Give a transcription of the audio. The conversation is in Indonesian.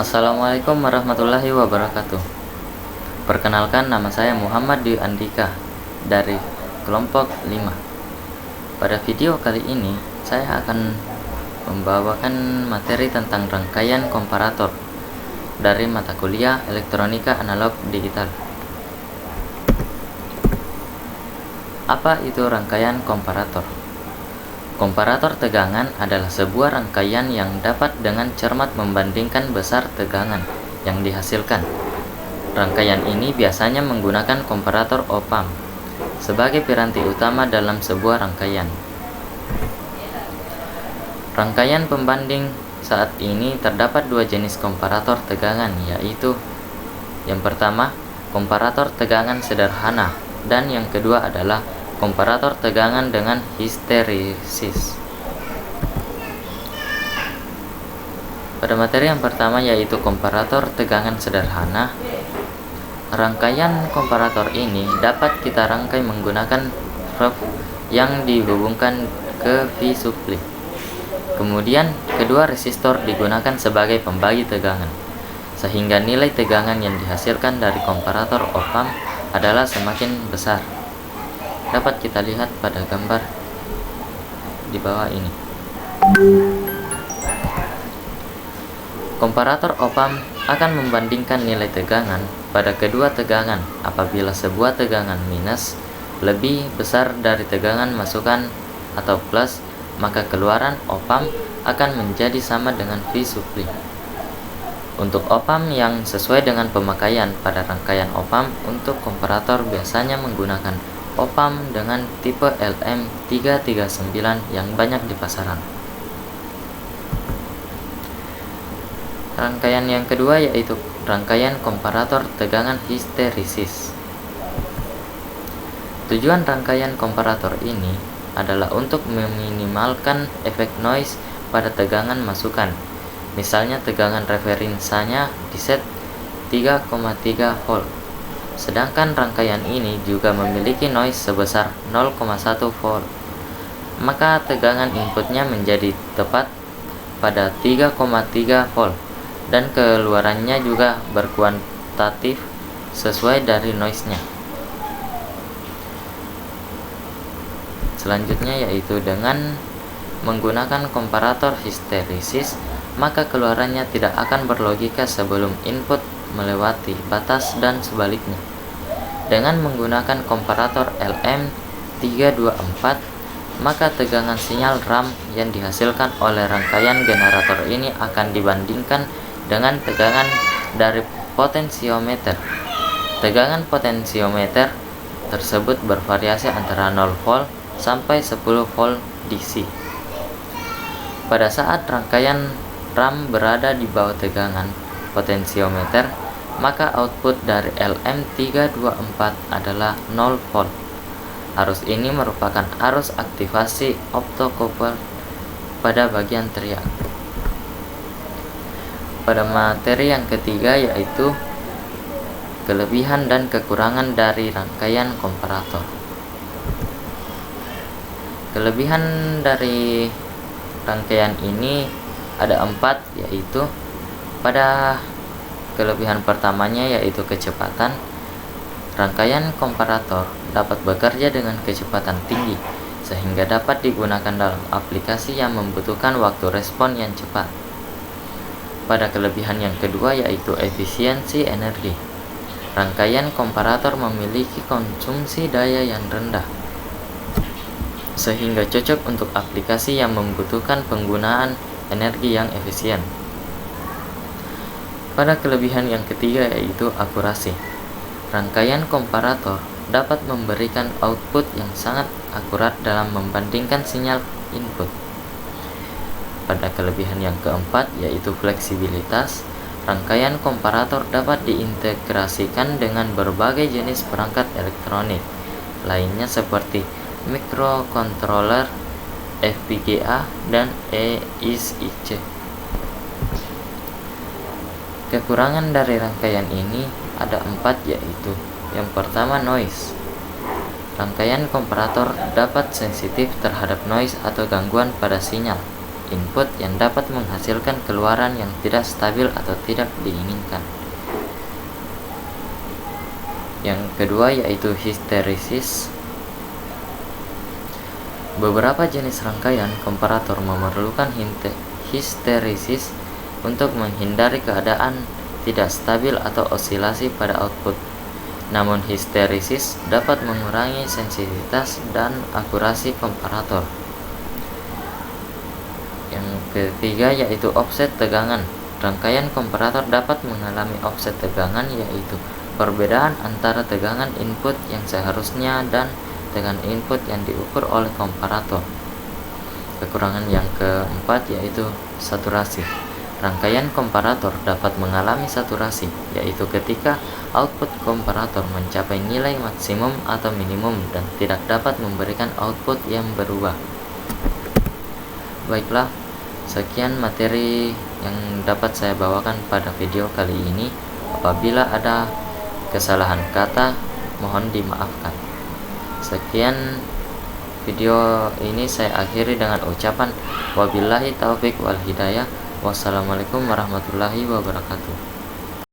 Assalamualaikum warahmatullahi wabarakatuh. Perkenalkan, nama saya Muhammad Dwi Andika dari kelompok 5. Pada video kali ini saya akan membawakan materi tentang rangkaian komparator dari mata kuliah Elektronika Analog Digital. Apa itu rangkaian komparator? Komparator tegangan adalah sebuah rangkaian yang dapat dengan cermat membandingkan besar tegangan yang dihasilkan. Rangkaian ini biasanya menggunakan komparator op-amp sebagai piranti utama dalam sebuah rangkaian. Rangkaian pembanding saat ini terdapat dua jenis komparator tegangan, yaitu yang pertama, komparator tegangan sederhana, dan yang kedua adalah komparator tegangan dengan histeresis. Pada materi yang pertama, yaitu komparator tegangan sederhana, rangkaian komparator ini dapat kita rangkai menggunakan probe yang dihubungkan ke V-supply. Kemudian, kedua resistor digunakan sebagai pembagi tegangan, sehingga nilai tegangan yang dihasilkan dari komparator op-amp adalah semakin besar. Dapat kita lihat pada gambar di bawah ini. Komparator op-amp akan membandingkan nilai tegangan pada kedua tegangan. Apabila sebuah tegangan minus lebih besar dari tegangan masukan atau plus, maka keluaran op-amp akan menjadi sama dengan V-supply. Untuk op-amp yang sesuai dengan pemakaian, pada rangkaian op-amp untuk komparator biasanya menggunakan op-amp dengan tipe LM339 yang banyak di pasaran. Rangkaian yang kedua yaitu rangkaian komparator tegangan histeresis. Tujuan rangkaian komparator ini adalah untuk meminimalkan efek noise pada tegangan masukan. Misalnya tegangan referansanya di set 3,3 volt. Sedangkan rangkaian ini juga memiliki noise sebesar 0,1 volt. Maka tegangan inputnya menjadi tepat pada 3,3 volt dan keluarannya juga berkuantitatif sesuai dari noise-nya. Selanjutnya yaitu dengan menggunakan komparator histeresis, maka keluarannya tidak akan berlogika sebelum input melewati batas dan sebaliknya. Dengan menggunakan komparator LM324, maka tegangan sinyal RAM yang dihasilkan oleh rangkaian generator ini akan dibandingkan dengan tegangan dari potensiometer. Tegangan potensiometer tersebut bervariasi antara 0 volt sampai 10 volt DC. Pada saat rangkaian RAM berada di bawah tegangan potensiometer, maka output dari LM324 adalah 0 volt. Arus ini merupakan arus aktivasi optocouple pada bagian teriak. Pada materi yang ketiga yaitu kelebihan dan kekurangan dari rangkaian komparator. Kelebihan dari rangkaian ini ada 4, yaitu pada kelebihan pertamanya yaitu kecepatan. Rangkaian komparator dapat bekerja dengan kecepatan tinggi sehingga dapat digunakan dalam aplikasi yang membutuhkan waktu respon yang cepat. Pada kelebihan yang kedua yaitu efisiensi energi. Rangkaian komparator memiliki konsumsi daya yang rendah sehingga cocok untuk aplikasi yang membutuhkan penggunaan energi yang efisien. Pada kelebihan yang ketiga yaitu akurasi. Rangkaian komparator dapat memberikan output yang sangat akurat dalam membandingkan sinyal input. Pada kelebihan yang keempat yaitu fleksibilitas. Rangkaian komparator dapat diintegrasikan dengan berbagai jenis perangkat elektronik lainnya seperti microcontroller, FPGA, dan EISC. Kekurangan dari rangkaian ini ada 4, yaitu yang pertama noise. Rangkaian komparator dapat sensitif terhadap noise atau gangguan pada sinyal input yang dapat menghasilkan keluaran yang tidak stabil atau tidak diinginkan. Yang kedua yaitu histeresis. Beberapa jenis rangkaian komparator memerlukan histeresis untuk menghindari keadaan tidak stabil atau osilasi pada output. Namun histeresis dapat mengurangi sensitivitas dan akurasi komparator. Yang ketiga yaitu offset tegangan. Rangkaian komparator dapat mengalami offset tegangan, yaitu perbedaan antara tegangan input yang seharusnya dan tegangan input yang diukur oleh komparator. Kekurangan yang keempat yaitu saturasi. Rangkaian komparator dapat mengalami saturasi, yaitu ketika output komparator mencapai nilai maksimum atau minimum dan tidak dapat memberikan output yang berubah. Baiklah, sekian materi yang dapat saya bawakan pada video kali ini. Apabila ada kesalahan kata, mohon dimaafkan. Sekian video ini saya akhiri dengan ucapan wabillahi taufik wal hidayah. Wassalamualaikum warahmatullahi wabarakatuh.